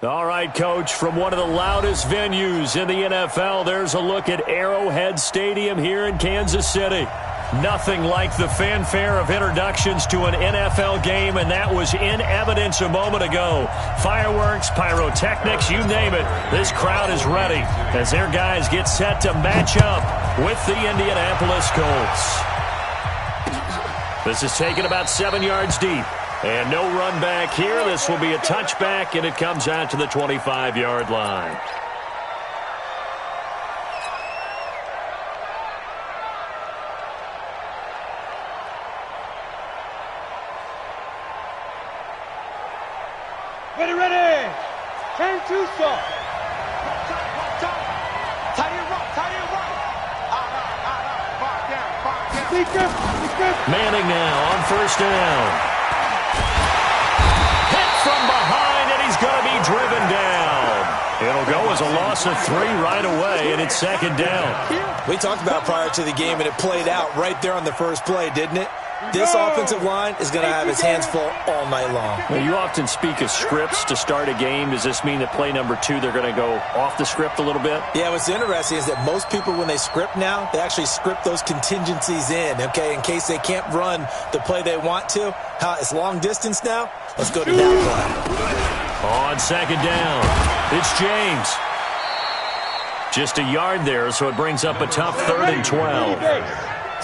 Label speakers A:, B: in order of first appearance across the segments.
A: All right, Coach, from one of the loudest venues in the NFL, there's a look at Arrowhead Stadium here in Kansas City. Nothing like the fanfare of introductions to an NFL game, and that was in evidence a moment ago. Fireworks, pyrotechnics, you name it. This crowd is ready as their guys get set to match up with the Indianapolis Colts. This is taken about 7 yards deep. And no run back here. This will be a touchback, and it comes out to the 25-yard line.
B: Ready. Turn two soft. Tight end right.
A: Manning now on first down. From behind, and he's going to be driven down. It'll go as a loss of 3 right away, and it's second down.
C: We talked about prior to the game, and it played out right there on the first play, didn't it? This offensive line is going to have his hands full all night long.
A: Well, you often speak of scripts to start a game. Does this mean that play number 2, they're going to go off the script a little bit?
C: Yeah, what's interesting is that most people, when they script now, they actually script those contingencies in, okay, in case they can't run the play they want to. It's long distance now. Let's go to that play.
A: On second down, it's James. Just a yard there, so it brings up a tough 3rd and 12.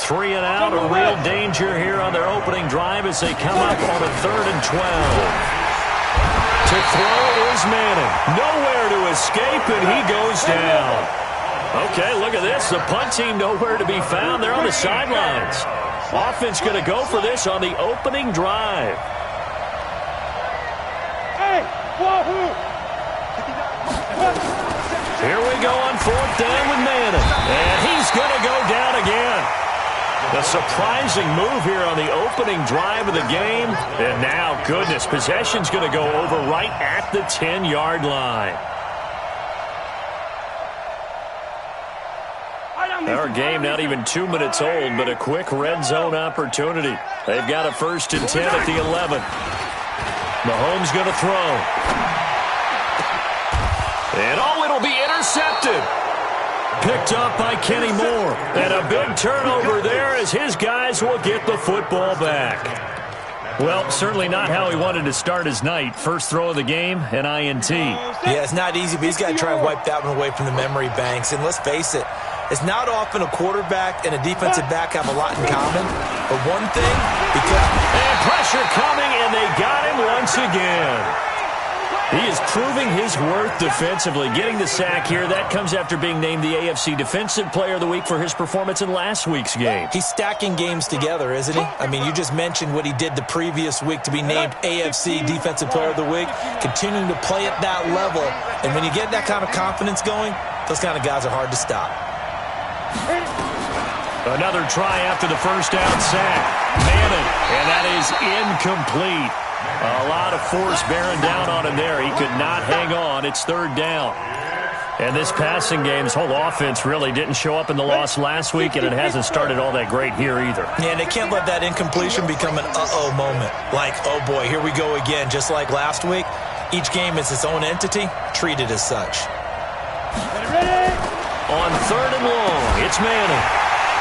A: 3 and out, a real danger here on their opening drive as they come up on a 3rd and 12. To throw is Manning. Nowhere to escape, and he goes down. Okay, look at this. The punt team nowhere to be found. They're on the sidelines. Offense going to go for this on the opening drive. Here we go on 4th down with Manning. And he's going to go down again. A surprising move here on the opening drive of the game. And now, goodness, possession's going to go over right at the 10-yard line. Our game not even 2 minutes old, but a quick red zone opportunity. They've got a 1st and 10 at the 11. Mahomes going to throw. And it'll be intercepted. Picked up by Kenny Moore. And a big turnover there as his guys will get the football back. Well, certainly not how he wanted to start his night. First throw of the game, an INT.
C: Yeah, it's not easy, but he's got to try and wipe that one away from the memory banks. And let's face it, it's not often a quarterback and a defensive back have a lot in common. But one thing,
A: and pressure coming, and they got him once again. He is proving his worth defensively. Getting the sack here, that comes after being named the AFC Defensive Player of the Week for his performance in last week's game.
C: He's stacking games together, isn't he? I mean, you just mentioned what he did the previous week to be named AFC Defensive Player of the Week, continuing to play at that level. And when you get that kind of confidence going, those kind of guys are hard to stop.
A: Another try after the first down sack. Manning, and that is incomplete. A lot of force bearing down on him there. He could not hang on. It's 3rd down. And this passing game's whole offense really didn't show up in the loss last week, and it hasn't started all that great here either.
C: Yeah, and they can't let that incompletion become an uh-oh moment. Like, oh boy, here we go again. Just like last week, each game is its own entity, treated as such.
A: On 3rd and long, it's Manning.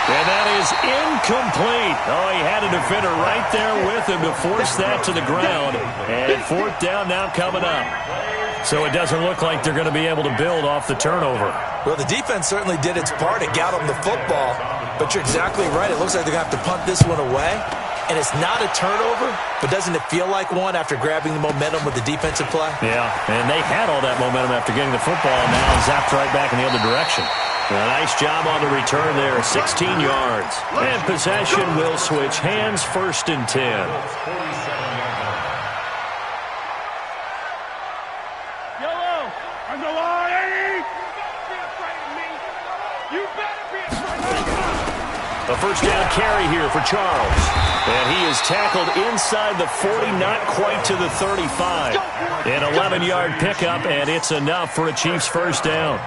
A: And that is incomplete. Oh, he had a defender right there with him to force that to the ground. And 4th down now coming up. So it doesn't look like they're going to be able to build off the turnover.
C: Well, the defense certainly did its part. It got them the football. But you're exactly right. It looks like they're going to have to punt this one away. And it's not a turnover, but doesn't it feel like one after grabbing the momentum with the defensive play?
A: Yeah, and they had all that momentum after getting the football, and now zapped right back in the other direction. A nice job on the return there, 16 yards. And possession will switch hands, 1st and 10.
B: Yellow, on the line. You better be afraid of me.
A: A 1st down carry here for Charles. And he is tackled inside the 40, not quite to the 35. An 11-yard pickup, and it's enough for a Chiefs 1st down.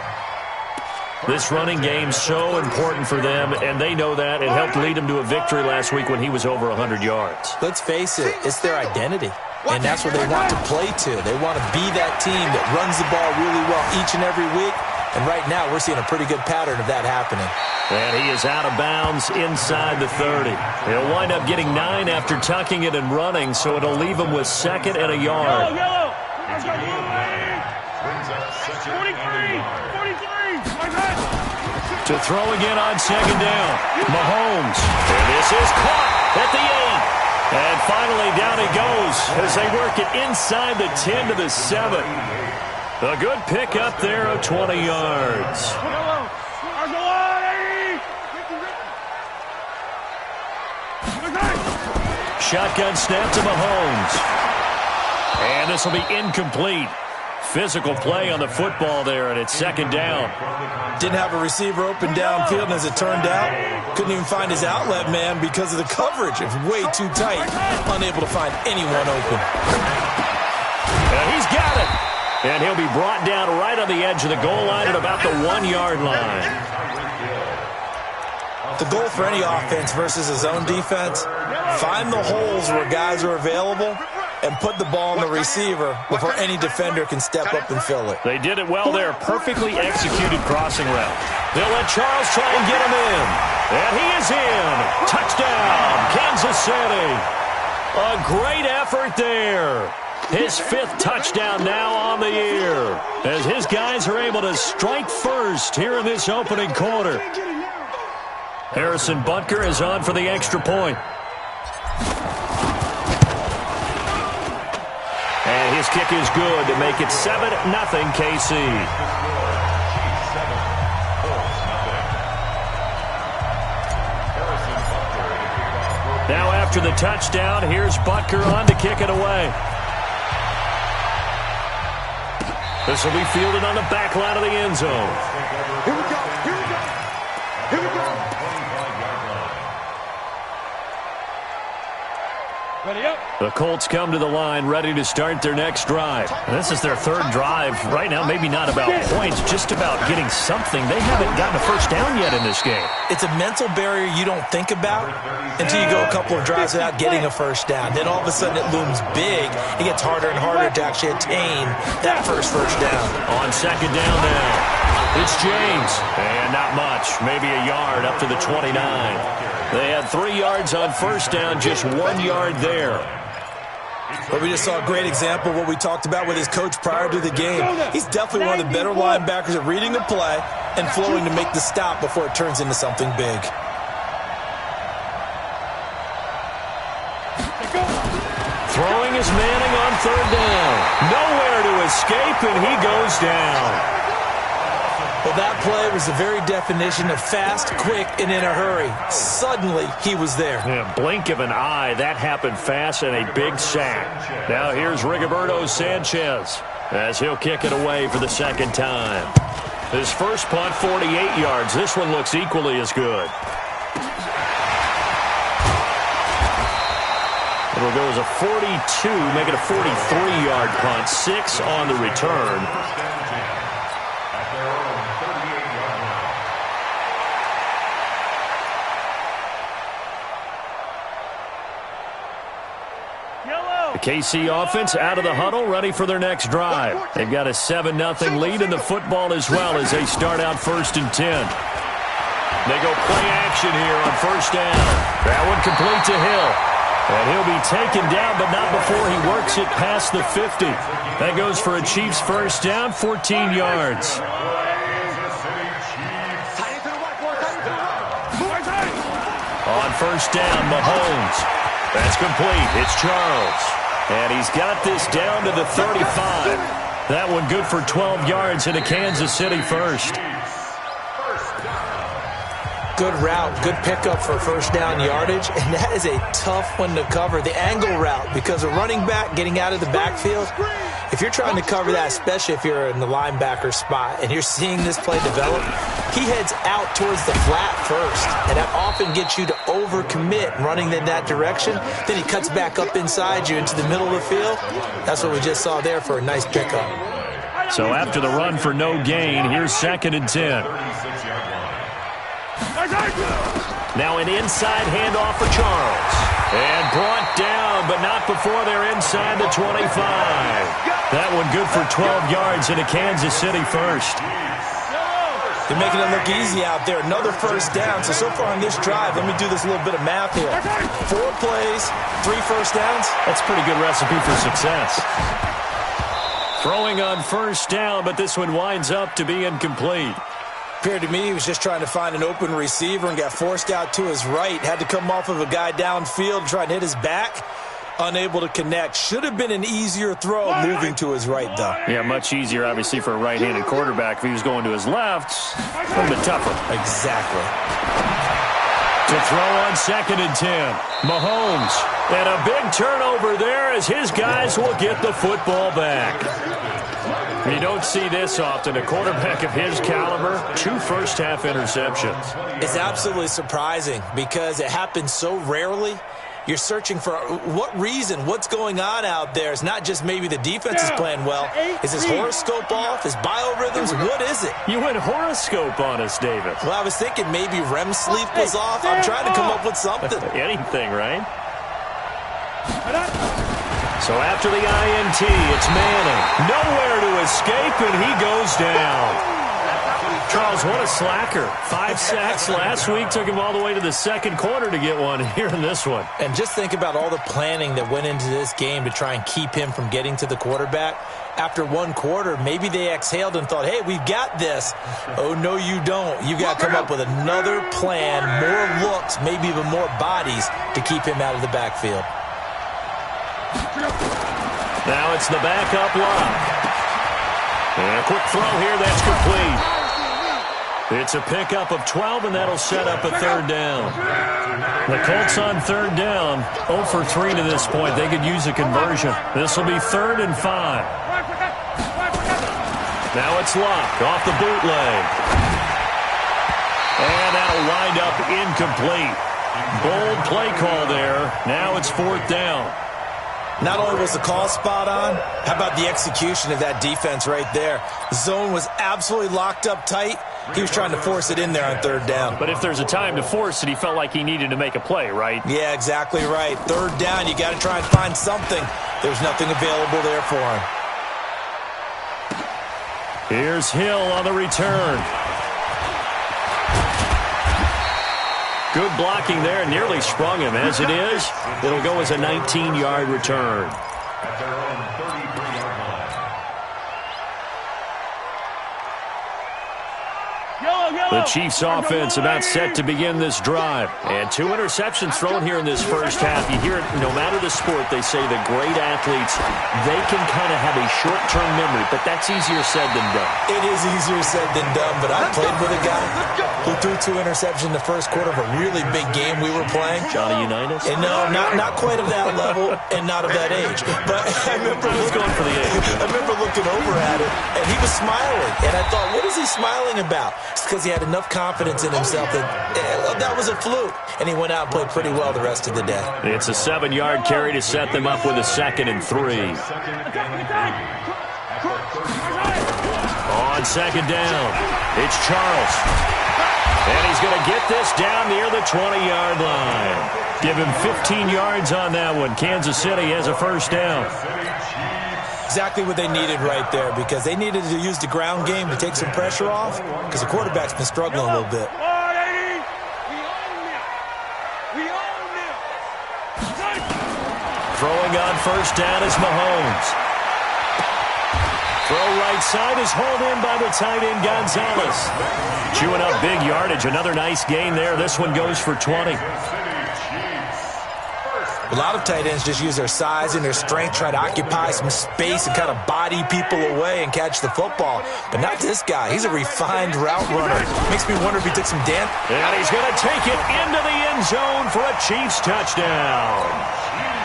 A: This running game's so important for them, and they know that. It helped lead them to a victory last week when he was over 100 yards.
C: Let's face it, it's their identity. and that's where they want to play to. They want to be that team that runs the ball really well each and every week, and right now we're seeing a pretty good pattern of that happening.
A: And he is out of bounds inside the 30. He'll wind up getting 9 after tucking it and running, so it'll leave him with 2nd and a yard.
B: Yellow. Let's go, 43.
A: To throw again on 2nd down. Mahomes. And this is caught at the 8. And finally down he goes as they work it inside the 10 to the 7. A good pickup there of 20 yards. Shotgun snap to Mahomes. And this will be incomplete. Physical play on the football there, and it's 2nd down.
C: Didn't have a receiver open downfield, and as it turned out, couldn't even find his outlet man because of the coverage. It's way too tight. Unable to find anyone open.
A: And he's got it. And he'll be brought down right on the edge of the goal line at about the 1-yard line.
C: The goal for any offense versus his own defense, find the holes where guys are available and put the ball on the receiver before any defender can step up and fill it.
A: They did it well there. Perfectly executed crossing route. They'll let Charles try and get him in. And he is in. Touchdown, Kansas City. A great effort there. His 5th touchdown now on the year as his guys are able to strike first here in this opening quarter. Harrison Butker is on for the extra point. And his kick is good to make it 7-0 KC. Now after the touchdown, here's Butker on to kick it away. This will be fielded on the back line of the end zone.
B: Here we go. Ready up.
A: The Colts come to the line ready to start their next drive. And this is their 3rd drive. Right now, maybe not about points, just about getting something. They haven't gotten a first down yet in this game.
C: It's a mental barrier you don't think about until you go a couple of drives without getting a first down. Then all of a sudden it looms big. It gets harder and harder to actually attain that first down.
A: On 2nd down now, it's James. And not much, maybe a yard up to the 29. They had 3 yards on first down, just 1 yard there.
C: But we just saw a great example of what we talked about with his coach prior to the game. He's definitely one of the better linebackers at reading a play and flowing to make the stop before it turns into something big.
A: Throwing is Manning on 3rd down. Nowhere to escape, and he goes down.
C: Well, that play was the very definition of fast, quick, and in a hurry. Suddenly, he was there.
A: Yeah, blink of an eye. That happened fast and a big sack. Now here's Rigoberto Sanchez as he'll kick it away for the 2nd time. His first punt, 48 yards. This one looks equally as good. It'll go as a 42, make it a 43-yard punt. 6 on the return. The KC offense out of the huddle, ready for their next drive. They've got a 7-0 lead in the football as well as they start out 1st and 10. They go play action here on 1st down. That one complete to Hill. And he'll be taken down, but not before he works it past the 50. That goes for a Chiefs first down, 14 yards. On 1st down, Mahomes. That's complete. It's Charles. And he's got this down to the 35. That one good for 12 yards into Kansas City first.
C: Good route, good pickup for 1st down yardage, and that is a tough one to cover. The angle route, because a running back getting out of the backfield, if you're trying to cover that, especially if you're in the linebacker spot and you're seeing this play develop, he heads out towards the flat first, and that often gets you to overcommit running in that direction. Then he cuts back up inside you into the middle of the field. That's what we just saw there for a nice pickup.
A: So after the run for no gain, here's 2nd and 10. Now an inside handoff for Charles. And brought down, but not before they're inside the 25. That one good for 12 yards into Kansas City first.
C: They're making it look easy out there. Another first down. So far on this drive, let me do this little bit of math here. 4 plays, 3 first downs.
A: That's a pretty good recipe for success. Throwing on first down, but this one winds up to be incomplete.
C: Appeared to me he was just trying to find an open receiver and got forced out to his right. Had to come off of a guy downfield, try and hit his back. Unable to connect. Should have been an easier throw moving to his right, though.
A: Yeah, much easier, obviously, for a right-handed quarterback. If he was going to his left, a little bit tougher.
C: Exactly.
A: To throw on 2nd and 10. Mahomes. And a big turnover there as his guys will get the football back. You don't see this often. A quarterback of his caliber, 2 first-half interceptions.
C: It's absolutely surprising because it happens so rarely. You're searching for what reason, what's going on out there. It's not just maybe the defense is playing well. Is his horoscope off? His biorhythms? What is it?
A: You went horoscope on us, David.
C: Well, I was thinking maybe REM sleep was off. I'm trying to come up with something.
A: Anything, right? So after the INT, it's Manning. Nowhere to escape, and he goes down. Charles, what a slacker. 5 sacks last week. Took him all the way to the 2nd quarter to get one here in this one.
C: And just think about all the planning that went into this game to try and keep him from getting to the quarterback. After 1 quarter, maybe they exhaled and thought, hey, we've got this. Oh, no, you don't. You got to come up with another plan, more looks, maybe even more bodies to keep him out of the backfield.
A: Now it's the backup lock. And a quick throw here, that's complete. It's a pickup of 12, and that'll set up a 3rd down. The Colts on 3rd down, 0 for 3 to this point. They could use a conversion. This will be 3rd and 5. Now it's Locke off the bootleg. And that'll wind up incomplete. Bold play call there. Now it's 4th down.
C: Not only was the call spot on, how about the execution of that defense right there? The zone was absolutely locked up tight. He was trying to force it in there on 3rd down.
A: But if there's a time to force it, he felt like he needed to make a play, right?
C: Yeah, exactly right. 3rd down, you got to try and find something. There's nothing available there for him.
A: Here's Hill on the return. Good blocking there. Nearly sprung him. As it is, it'll go as a 19-yard return. The Chiefs offense about set to begin this drive. And 2 interceptions thrown here in this first half. You hear it, no matter the sport, they say the great athletes, they can kind of have a short-term memory, but that's easier said than done.
C: It is easier said than done, but I played with a guy who threw 2 interceptions in the first quarter of a really big game we were playing.
A: Johnny Unitas?
C: And no, not quite of that level and not of that age. But I remember looking over at it, and he was smiling. And I thought, what is he smiling about? It's because he had enough confidence in himself that was a fluke. And he went out and played pretty well the rest of the day.
A: It's a 7-yard carry to set them up with a 2nd and 3. On 2nd down, it's Charles. And he's going to get this down near the 20-yard line. Give him 15 yards on that one. Kansas City has a 1st down.
C: Exactly what they needed right there, because they needed to use the ground game to take some pressure off, because the quarterback's been struggling a little bit.
A: Throwing on 1st down is Mahomes. Throw right side is hauled in by the tight end Gonzalez. Chewing up big yardage. Another nice gain there. This one goes for 20.
C: A lot of tight ends just use their size and their strength, try to occupy some space and kind of body people away and catch the football. But not this guy. He's a refined route runner. Makes me wonder if he took some damage.
A: And he's going to take it into the end zone for a Chiefs touchdown.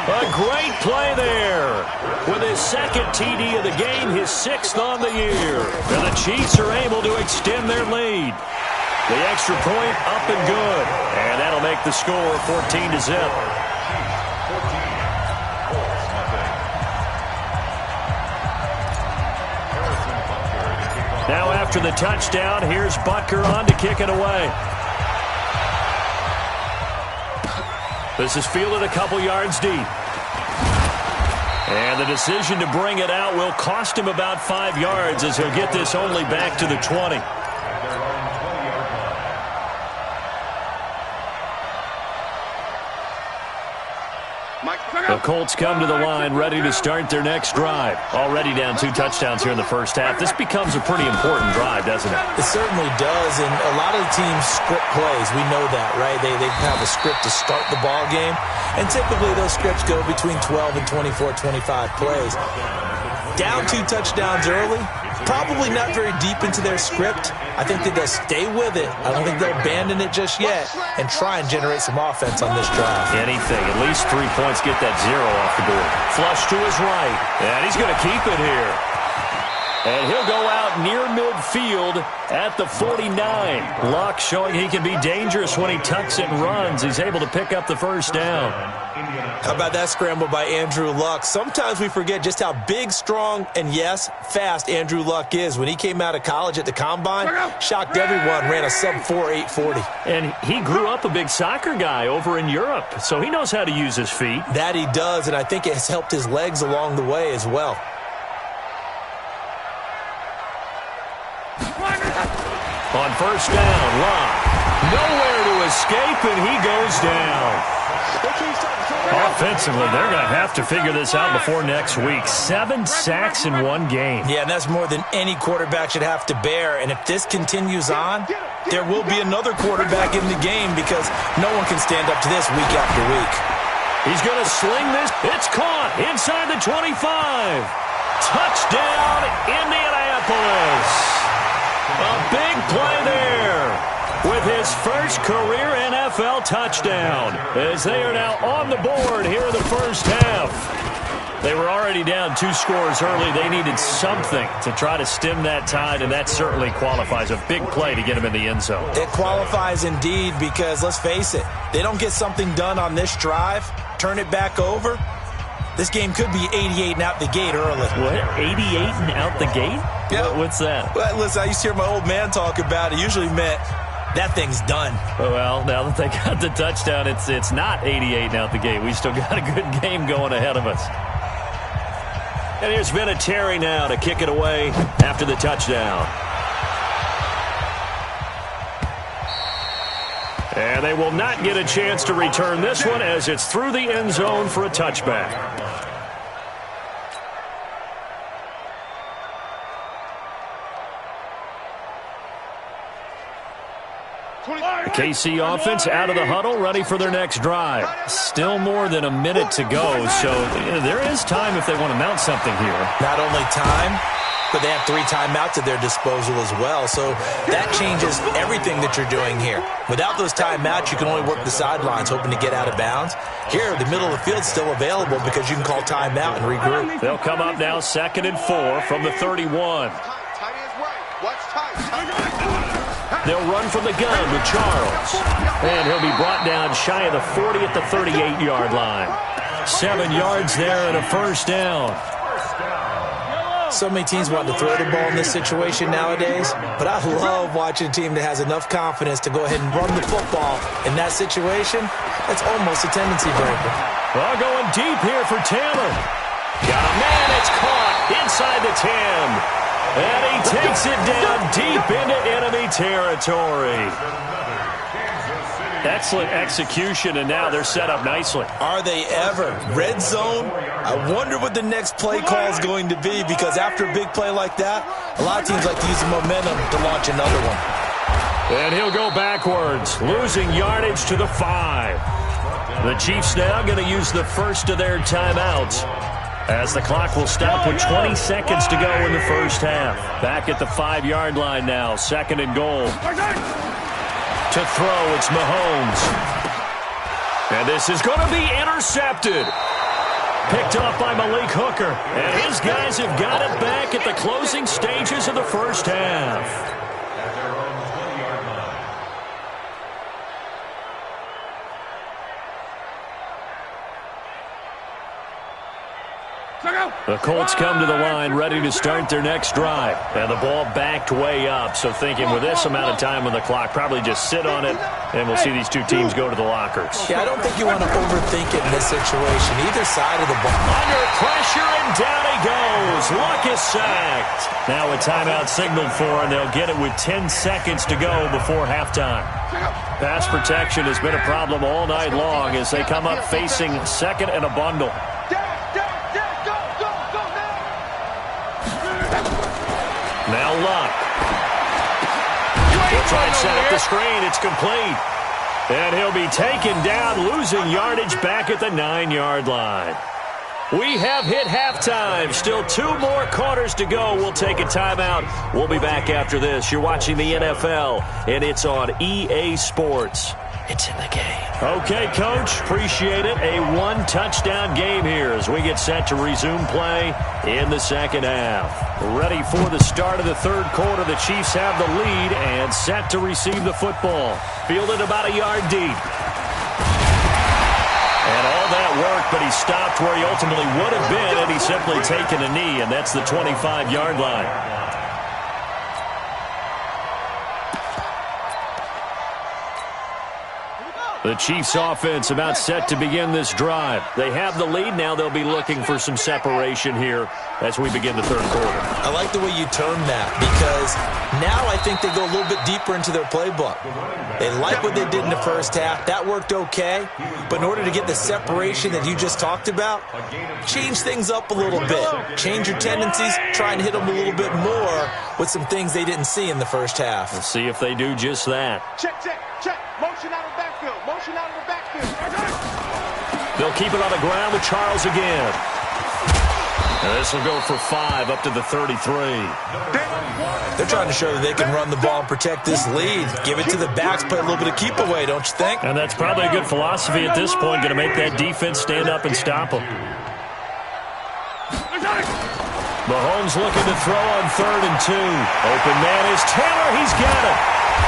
A: A great play there. With his 2nd TD of the game, his 6th on the year. And the Chiefs are able to extend their lead. The extra point up and good. And that'll make the score 14-0. Now after the touchdown, here's Butker on to kick it away. This is fielded a couple yards deep. And the decision to bring it out will cost him about 5 yards as he'll get this only back to the 20. The Colts come to the line ready to start their next drive. Already down 2 touchdowns here in the first half. This becomes a pretty important drive, doesn't it?
C: It certainly does, and a lot of the teams script plays. We know that, right? They have a script to start the ball game, and typically those scripts go between 12 and 24, 25 plays. Down 2 touchdowns early, probably not very deep into their script. I think that they'll stay with it. I don't think they'll abandon it just yet and try and generate some offense on this drive.
A: Anything. At least 3 points get that 0 off the board. Flush to his right. And he's going to keep it here. And he'll go out near midfield at the 49. Luck showing he can be dangerous when he tucks it and runs. He's able to pick up the first down.
C: How about that scramble by Andrew Luck? Sometimes we forget just how big, strong, and, yes, fast Andrew Luck is. When he came out of college at the Combine, shocked everyone, ran a sub-4 840.
A: And he grew up a big soccer guy over in Europe, so he knows how to use his feet.
C: That he does, and I think it has helped his legs along the way as well.
A: On first down, Luck. Nowhere to escape, and he goes down. Offensively, they're going to have to figure this out before next week. 7 sacks in 1 game.
C: Yeah, and that's more than any quarterback should have to bear. And if this continues on, there will be another quarterback in the game because no one can stand up to this week after week.
A: He's going to sling this. It's caught inside the 25. Touchdown, Indianapolis. A big play there with his first career NFL touchdown as they are now on the board here in the first half. They were already down 2 scores early. They needed something to try to stem that tide, and that certainly qualifies. A big play to get him in the end zone.
C: It qualifies indeed because, let's face it, they don't get something done on this drive, turn it back over, this game could be 88 and out the gate early.
A: What? 88 and out the gate?
C: Yeah.
A: What's that?
C: Well, listen, I used to hear my old man talk about it. Usually meant that thing's done.
A: Well, now that they got the touchdown, it's not 88 and out the gate. We still got a good game going ahead of us. And here's Vinatieri now to kick it away after the touchdown. And they will not get a chance to return this one as it's through the end zone for a touchback. The KC offense out of the huddle, ready for their next drive. Still more than a minute to go, so there is time if they want to mount something here.
C: Not only time, but they have 3 timeouts at their disposal as well, so that changes everything that you're doing here. Without those timeouts, you can only work the sidelines, hoping to get out of bounds. Here, the middle of the field's still available because you can call timeout and regroup.
A: They'll come up now 2nd and 4 from the 31. They'll run from the gun with Charles. And he'll be brought down shy of the 40 at the 38-yard line. 7 yards there and a first down.
C: So many teams want to throw the ball in this situation nowadays, but I love watching a team that has enough confidence to go ahead and run the football. In that situation, that's almost a tendency breaker.
A: Well, going deep here for Taylor. Got a man, it's caught inside the 10. And he takes it down deep into enemy territory. Excellent execution, and now they're set up nicely.
C: Are they ever? Red zone? I wonder what the next play call is going to be, because after a big play like that, a lot of teams like to use the momentum to launch another one.
A: And he'll go backwards, losing yardage to the 5. The Chiefs now going to use the first of their timeouts, as the clock will stop with 20 seconds to go in the first half. Back at the 5-yard line now, 2nd and goal. To throw, it's Mahomes. And this is going to be intercepted. Picked off by Malik Hooker. And his guys have got it back at the closing stages of the first half.
B: Go!
A: The Colts come to the line ready to start their next drive. And the ball backed way up, so thinking with this amount of time on the clock, probably just sit on it, and we'll see these two teams go to the lockers.
C: Yeah, I don't think you want to overthink it in this situation. Either side of the ball.
A: Under pressure, and down he goes. Luck is sacked. Now a timeout signaled for, and they'll get it with 10 seconds to go before halftime. Pass protection has been a problem all night long as they come up facing second and a bundle. Now Luck. He'll try and set up the screen. It's complete. And he'll be taken down, losing yardage back at the 9-yard line. We have hit halftime. Still 2 more quarters to go. We'll take a timeout. We'll be back after this. You're watching the NFL, and it's on EA Sports. It's in the game. Okay, Coach. Appreciate it. A 1-touchdown game here as we get set to resume play in the second half. Ready for the start of the third quarter. The Chiefs have the lead and set to receive the football. Fielded about a yard deep. And all that work, but he stopped where he ultimately would have been had he simply taken a knee, and that's the 25-yard line. The Chiefs offense about set to begin this drive. They have the lead. Now they'll be looking for some separation here as we begin the third quarter.
C: I like the way you term that because now I think they go a little bit deeper into their playbook. They like what they did in the first half. That worked okay. But in order to get the separation that you just talked about, change things up a little bit. Change your tendencies. Try and hit them a little bit more with some things they didn't see in the first half.
A: Let's see if they do just that.
B: Check, check, check. Motion out of the backfield. Motion out of the backfield.
A: They'll keep it on the ground with Charles again. And this will go for 5 up to the 33.
C: They're trying to show that they can run the ball and protect this lead. Give it to the backs, play a little bit of keep away, don't you think?
A: And that's probably a good philosophy at this point, going to make that defense stand up and stop them. Mahomes looking to throw on 3rd and 2. Open man is Taylor. He's got it.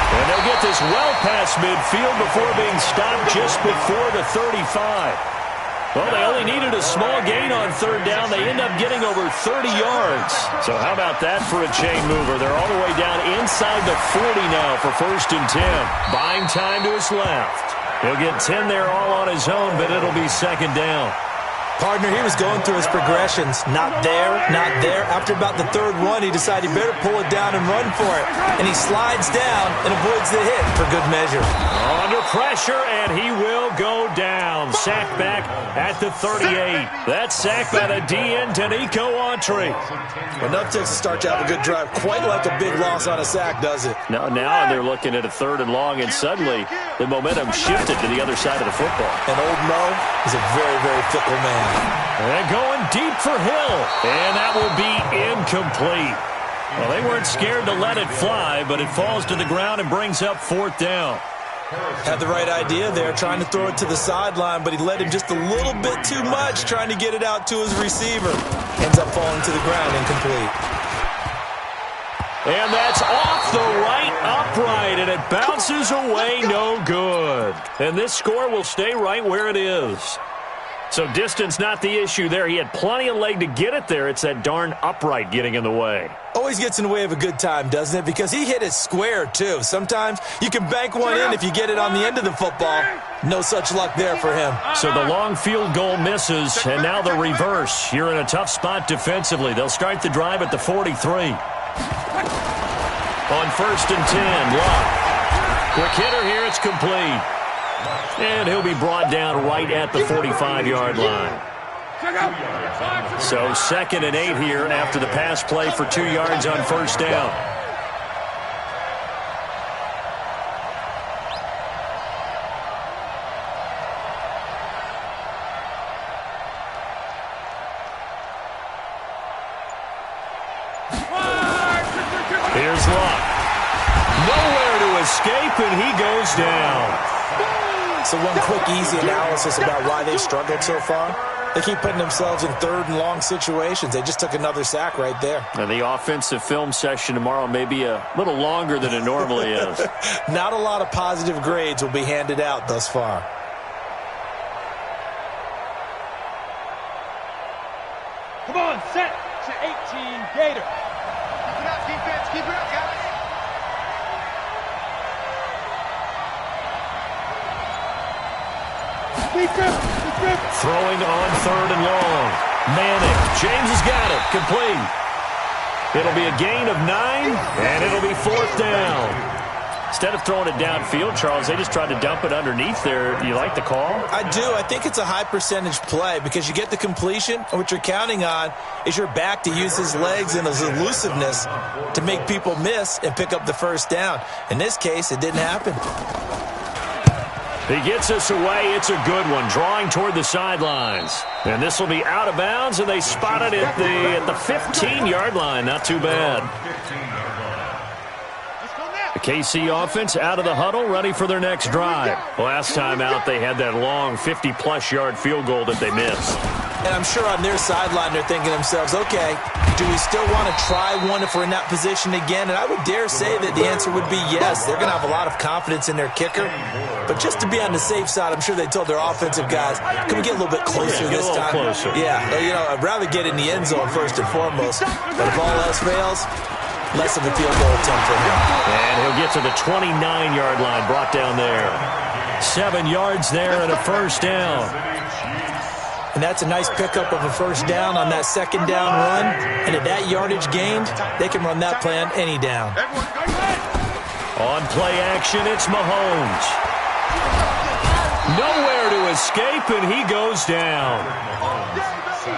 A: And they'll get this well past midfield before being stopped just before the 35. Well, they only needed a small gain on 3rd down. They end up getting over 30 yards. So how about that for a chain mover? They're all the way down inside the 40 now for 1st and 10. Buying time to his left. He'll get 10 there all on his own, but it'll be 2nd down.
C: Partner, he was going through his progressions. Not there, not there. After about the 3rd one, he decided he better pull it down and run for it. And he slides down and avoids the hit for good measure.
A: Under pressure, and he will go down. Sacked back at the 38. That's sacked by the DN, Danico Autry.
C: Enough takes to start to have a good drive. Quite like a big loss on a sack, does it?
A: Now they're looking at a 3rd and long, and suddenly the momentum shifted to the other side of the football.
C: And old Mo is a very, very fickle man.
A: And going deep for Hill. And that will be incomplete. Well, they weren't scared to let it fly, but it falls to the ground and brings up 4th down.
C: Had the right idea there, trying to throw it to the sideline, but he let him just a little bit too much, trying to get it out to his receiver. Ends up falling to the ground incomplete.
A: And that's off the right upright, and it bounces away no good. And this score will stay right where it is. So distance not the issue there. He had plenty of leg to get it there. It's that darn upright getting in the way.
C: Always gets in the way of a good time, doesn't it? Because he hit it square, too. Sometimes you can bank one in if you get it on the end of the football. No such luck there for him.
A: So the long field goal misses, and now the reverse. You're in a tough spot defensively. They'll start the drive at the 43. On 1st and 10, Luck. Quick hitter here, it's complete. And he'll be brought down right at the 45-yard line. So 2nd and 8 here after the pass play for 2 yards on 1st down. Here's Luck. Nowhere to escape, and he goes down.
C: So one quick, easy analysis about why they've struggled so far. They keep putting themselves in 3rd and long situations. They just took another sack right there.
A: And the offensive film session tomorrow may be a little longer than it normally is.
C: Not a lot of positive grades will be handed out thus far.
B: Come on, Gator. Keep it up, defense. Keep it up, guys.
A: Throwing on 3rd and long. Manning. James has got it. Complete. It'll be a gain of 9, and it'll be 4th down. Instead of throwing it downfield, Charles, they just tried to dump it underneath there. Do you like the call?
C: I do. I think it's a high percentage play because you get the completion, and what you're counting on is your back to use his legs and his elusiveness to make people miss and pick up the 1st down. In this case, it didn't happen.
A: He gets us away. It's a good one, drawing toward the sidelines. And this will be out of bounds, and they spot it at the 15-yard line. Not too bad. The KC offense out of the huddle, ready for their next drive. Last time out, they had that long 50-plus yard field goal that they missed.
C: And I'm sure on their sideline, they're thinking to themselves, okay, do we still want to try one if we're in that position again? And I would dare say that the answer would be yes. They're going to have a lot of confidence in their kicker. But just to be on the safe side, I'm sure they told their offensive guys, can we get a little bit closer this time?
A: Closer.
C: Yeah, you know, I'd rather get in the end zone first and foremost. But if all else fails, less of a field goal attempt for him.
A: And he'll get to the 29-yard line, brought down there. 7 yards there and a 1st down.
C: And that's a nice pickup of a 1st down on that 2nd down run. And at that yardage gained, they can run that play on any down.
A: On play action, it's Mahomes. Nowhere to escape, and he goes down.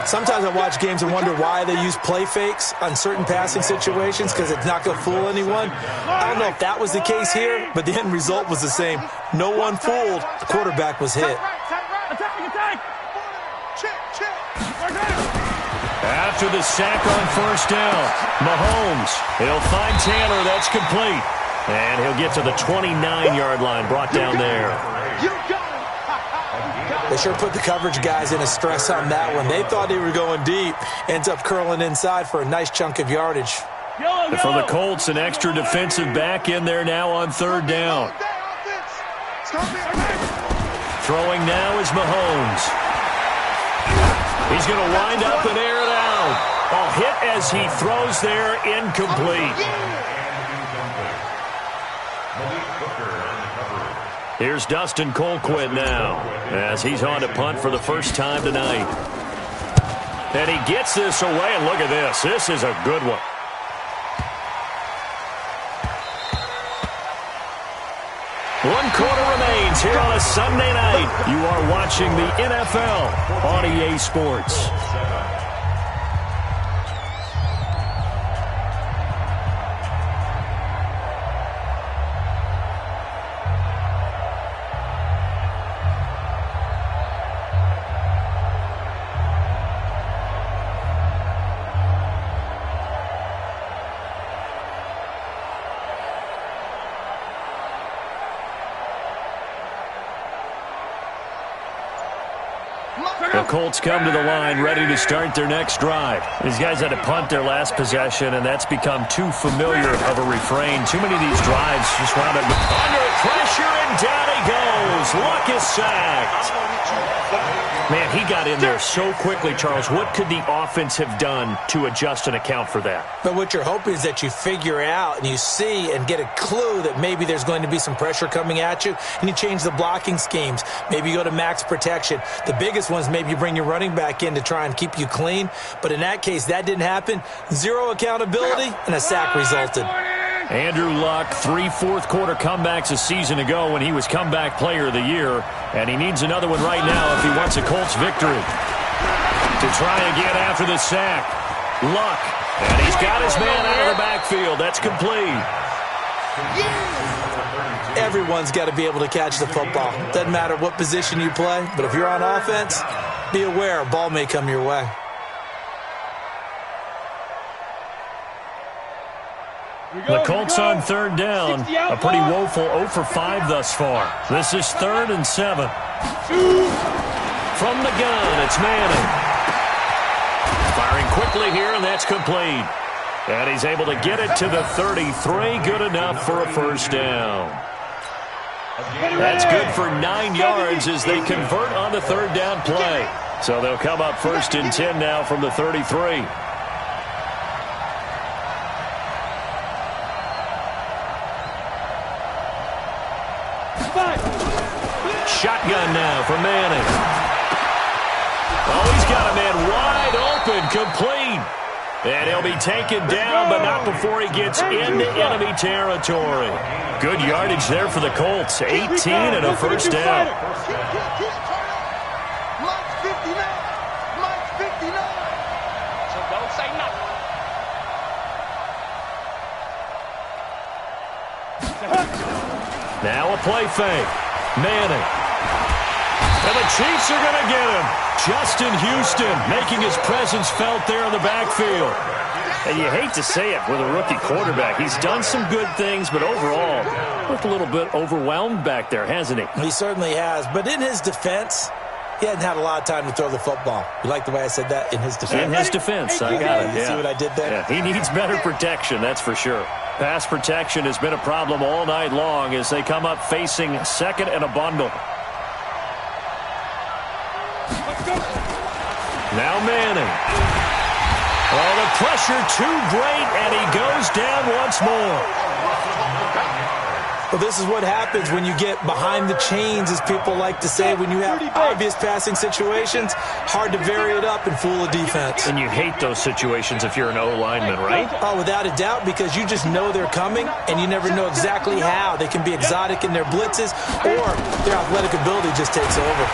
C: Sometimes I watch games and wonder why they use play fakes on certain passing situations because it's not going to fool anyone. I don't know if that was the case here, but the end result was the same. No one fooled. The quarterback was hit.
A: After the sack on 1st down, Mahomes, he'll find Taylor. That's complete. And he'll get to the 29-yard line, brought down there.
C: They sure put the coverage guys in a stress on that one. They thought they were going deep. Ends up curling inside for a nice chunk of yardage.
A: And for the Colts, an extra defensive back in there now on 3rd down. Throwing now is Mahomes. He's going to wind up and air it out. A hit as he throws there, incomplete. Here's Dustin Colquitt now as he's on to punt for the first time tonight. And he gets this away, and look at this. This is a good one. One quarter remains here on a Sunday night. You are watching the NFL on EA Sports. The Colts come to the line ready to start their next drive. These guys had to punt their last possession, and that's become too familiar of a refrain. Too many of these drives just wound up under pressure, and down he goes. Luck is sacked. Man, he got in there so quickly, Charles. What could the offense have done to adjust and account for that?
C: But what you're hoping is that you figure out and you see and get a clue that maybe there's going to be some pressure coming at you, and you change the blocking schemes. Maybe you go to max protection. The biggest ones, maybe you bring your running back in to try and keep you clean. But in that case, that didn't happen. Zero accountability, and a sack resulted.
A: Andrew Luck, 3 fourth-quarter comebacks a season ago when he was comeback player of the year, and he needs another one right now if he wants a Colts victory. To try again after the sack, Luck, and he's got his man out of the backfield. That's complete.
C: Everyone's got to be able to catch the football. Doesn't matter what position you play, but if you're on offense, be aware a ball may come your way.
A: The Colts on 3rd down. A pretty woeful 0 for 5 thus far. This is 3rd and 7. From the gun, it's Manning. Firing quickly here, and that's complete. And he's able to get it to the 33. Good enough for a 1st down. That's good for 9 yards as they convert on the 3rd down play. So they'll come up 1st and 10 now from the 33. Shotgun now for Manning. Oh, he's got a man wide open, complete. And he'll be taken down, but not before he gets into enemy territory. Good yardage there for the Colts. 18 and a first down. Now a play fake. Manning. And the Chiefs are going to get him. Justin Houston making his presence felt there in the backfield. And you hate to say it with a rookie quarterback. He's done some good things, but overall, looked a little bit overwhelmed back there, hasn't he?
C: He certainly has. But in his defense, he hadn't had a lot of time to throw the football. You like the way I said that? In his defense?
A: In his defense. I got it.
C: You see what I did there?
A: Yeah, he needs better protection, that's for sure. Pass protection has been a problem all night long as they come up facing second and a bundle. Now Manning. Oh, the pressure too great, and he goes down once more.
C: Well, this is what happens when you get behind the chains, as people like to say. When you have obvious passing situations, hard to vary it up and fool a defense.
A: And you hate those situations if you're an O-lineman, right?
C: Oh, without a doubt, because you just know they're coming, and you never know exactly how. They can be exotic in their blitzes, or their athletic ability just takes over.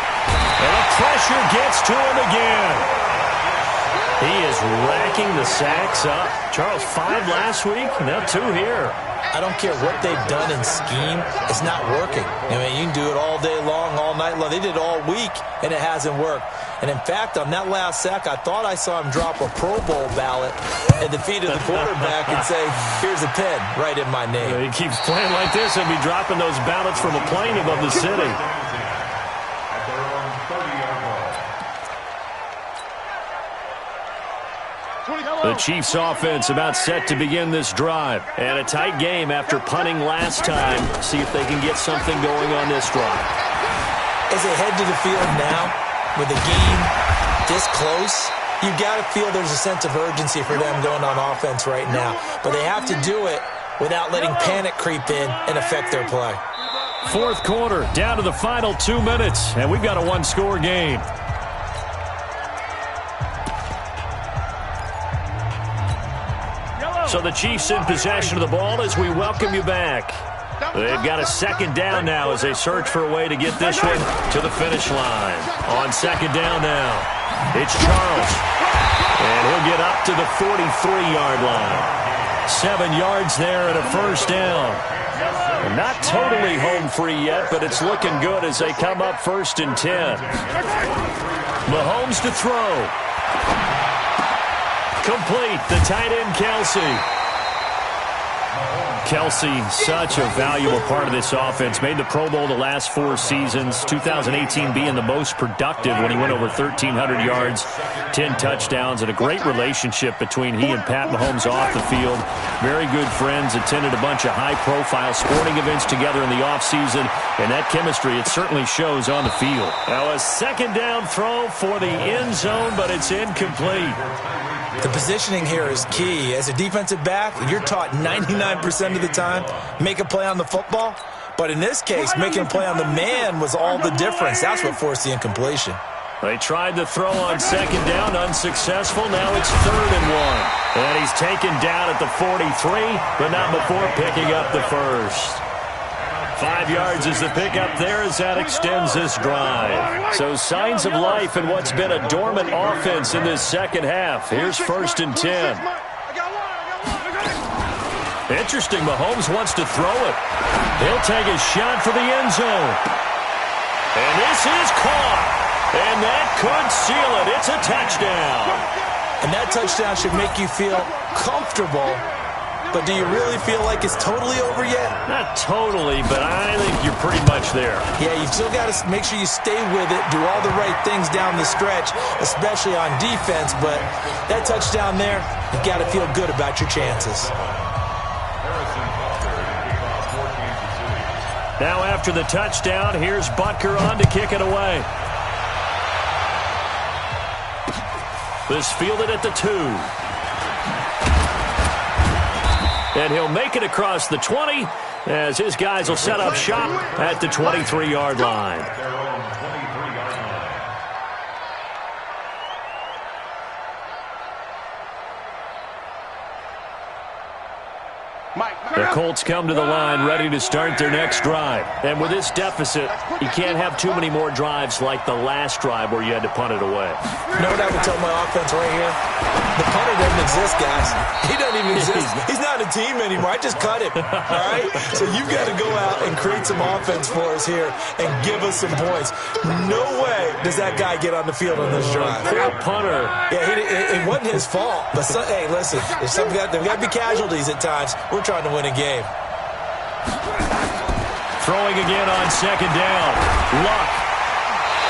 A: And the pressure gets to him again. He is racking the sacks up. Charles, 5 last week, now 2 here.
C: I don't care what they've done in scheme. It's not working. I mean, you can do it all day long, all night long. They did it all week, and it hasn't worked. And, in fact, on that last sack, I thought I saw him drop a Pro Bowl ballot at the feet of the quarterback and say, here's a pen right in my name.
A: He keeps playing like this. He'll be dropping those ballots from a plane above the city. The Chiefs offense about set to begin this drive. And a tight game after punting last time. See if they can get something going on this drive.
C: As they head to the field now, with the game this close, you got to feel there's a sense of urgency for them going on offense right now. But they have to do it without letting panic creep in and affect their play.
A: Fourth quarter, down to the final 2 minutes. And we've got a one-score game. So the Chiefs in possession of the ball as we welcome you back. They've got a second down now as they search for a way to get this one to the finish line. On second down now, it's Charles. And he'll get up to the 43-yard line. 7 yards there and a first down. Not totally home free yet, but it's looking good as they come up 1st and 10. Mahomes to throw. Complete, the tight end, Kelsey. Kelsey, such a valuable part of this offense. Made the Pro Bowl the last 4 seasons. 2018 being the most productive when he went over 1,300 yards, 10 touchdowns, and a great relationship between he and Pat Mahomes off the field. Very good friends, attended a bunch of high-profile sporting events together in the offseason, and that chemistry, it certainly shows on the field. Now a second down throw for the end zone, but it's incomplete.
C: The positioning here is key. As a defensive back, you're taught 99% of the time, make a play on the football. But in this case, making a play on the man was all the difference. That's what forced the incompletion.
A: They tried to throw on second down, unsuccessful. Now it's 3rd and 1. And he's taken down at the 43, but not before picking up the first. 5 yards is the pickup there as that extends this drive. So signs of life in what's been a dormant offense in this second half. Here's 1st and 10. Interesting, Mahomes wants to throw it. He'll take a shot for the end zone. And this is caught. And that could seal it. It's a touchdown.
C: And that touchdown should make you feel comfortable. But do you really feel like it's totally over yet?
A: Not totally, but I think you're pretty much there.
C: Yeah, you've still got to make sure you stay with it, do all the right things down the stretch, especially on defense. But that touchdown there, you've got to feel good about your chances.
A: Now after the touchdown, here's Butker on to kick it away. This fielded at the 2. And he'll make it across the 20 as his guys will set up shop at the 23-yard line. The Colts come to the line ready to start their next drive. And with this deficit, you can't have too many more drives like the last drive where you had to punt it away.
C: You know what I would tell my offense right here? The punter doesn't exist, guys. He doesn't even exist. He's not a team anymore. I just cut him, all right? So you've got to go out and create some offense for us here and give us some points. No way does that guy get on the field on this drive.
A: Poor punter.
C: Yeah, it wasn't his fault. But, hey, listen, there's got to be casualties at times. We're trying to win a game.
A: Throwing again on second down. Luck.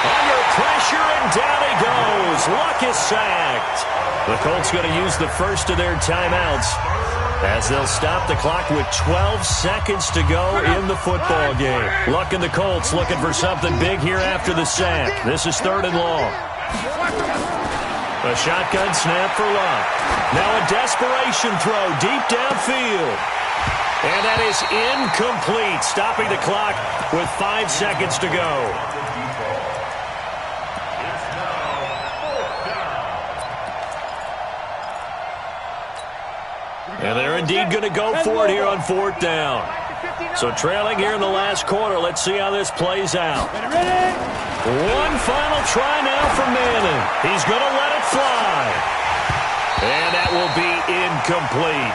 A: Under pressure, and down he goes. Luck is sacked. The Colts going to use the first of their timeouts as they'll stop the clock with 12 seconds to go in the football game. Luck and the Colts looking for something big here after the sack. This is 3rd and long. A shotgun snap for Luck. Now a desperation throw deep downfield. And that is incomplete, stopping the clock with 5 seconds to go. And they're indeed going to go for it here on 4th down. So trailing here in the last quarter, let's see how this plays out. One final try now for Manning. He's going to let it fly. And that will be incomplete,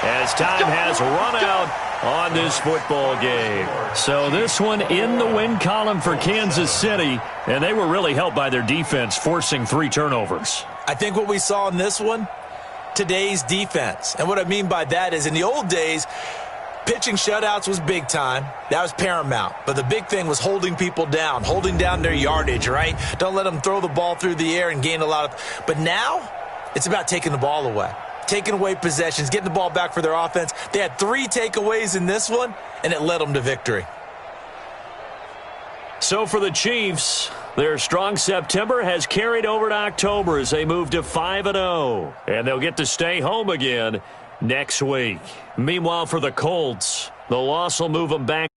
A: as time has run out on this football game. So this one in the win column for Kansas City, and they were really helped by their defense forcing 3 turnovers.
C: I think what we saw in this one, today's defense. And what I mean by that is in the old days, pitching shutouts was big time. That was paramount. But the big thing was holding people down, holding down their yardage, right? Don't let them throw the ball through the air and gain a lot of... But now, it's about taking the ball away. Taking away possessions, getting the ball back for their offense. They had 3 takeaways in this one, and it led them to victory.
A: So for the Chiefs, their strong September has carried over to October as they move to 5-0. And they'll get to stay home again next week. Meanwhile, for the Colts, the loss will move them back